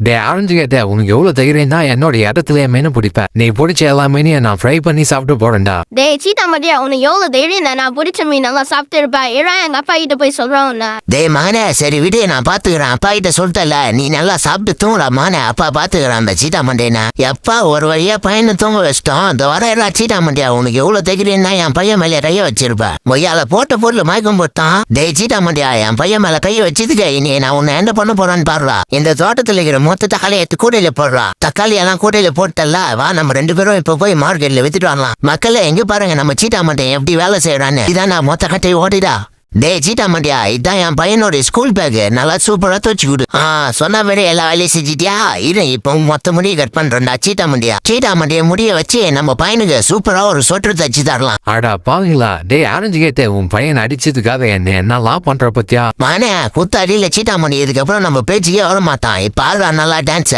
டே ஆரஞ்சுகிட்ட உனக்கு எவ்வளவு தைரியம் தான் என்னோட இடத்துல மீன் பிடிப்ப நீ பிடிச்ச எல்லா மீனையும் நான் ஃப்ரை பண்ணி சாப்பிட்டு போறேன்டா. டேய் சீதா மண்டியா, உனக்கு எவ்வளவு தைரியம் தான் நான் பிடிச்ச மீன் நல்லா சாப்பிட்டு இருப்பேன். ஏழா எங்க அப்பா கிட்ட போய் சொல்றோம்னா. டேய் மகனே, சரி விடு, நான் பாத்துக்கிறேன். அப்பா கிட்ட சொல்லிட்டல, நீ நல்லா சாப்பிட்டு தூங்கல மகனே. அப்பா பாத்துக்கிறேன் அந்த சீட்டா மண்டேனா. எப்பா ஒரு வழியா பையனை தூங்க வச்சிட்டோம். இந்த வர எல்லாம் சீட்டா மண்டியா, உனக்கு எவ்வளவு தைரியம் தான் என் பையன் மேலே கைய வச்சிருப்ப. மொய்யால போட்ட பொருள் மயக்கம் போட்டான். டேய் சீட்டா மண்டியா, என் பையன் மேல கைய வச்சதுக்கு இனி நான் உன்னை என்ன பண்ண போறான்னு பாருடா. இந்த தோட்டத்துல இருக்கிற மொத்த தக்காளி எடுத்து கூடையில போடுறா. தக்காளி எல்லாம் கூடையில போட்டல, வா நம்ம 2 பேரும் இப்ப போய் மார்க்கெட்ல வித்துட்டு வரலாம். மக்களே எங்க பாருங்க நம்ம சீட்டா மண்டை எப்படி வேலை செய்யறான்னு. இதான் நான் மொத்த கட்டையை ஓடிடா. டேய் சீட்டா மண்டியா, இதான் என் பையனோட ஸ்கூல் பேக். நல்லா சூப்பரா துவச்சு கொடு. சொன்ன மாதிரி எல்லா வேலையும் செஞ்சிட்டியா? இரு இப்போ மொத்த முடிய கட் பண்றேன்டா. சீட்டா மண்டிய முடிய வச்சு நம்ம பையனுக்கு சூப்பரா ஒரு சொட்டர் தச்சு தரலாம். அடா பாவீங்களா, டே ஆரஞ்சுகிட்ட உன் பையன் அடிச்சதுக்காக என்னெல்லாம் பண்ற பத்தியா? மகனே குத்த அடியில சீட்டா மண்டி, இதுக்கப்புறம் நம்ம பேச்சுக்கே வர மாட்டான். இப்ப ஆடுறா நல்லா டான்ஸ்.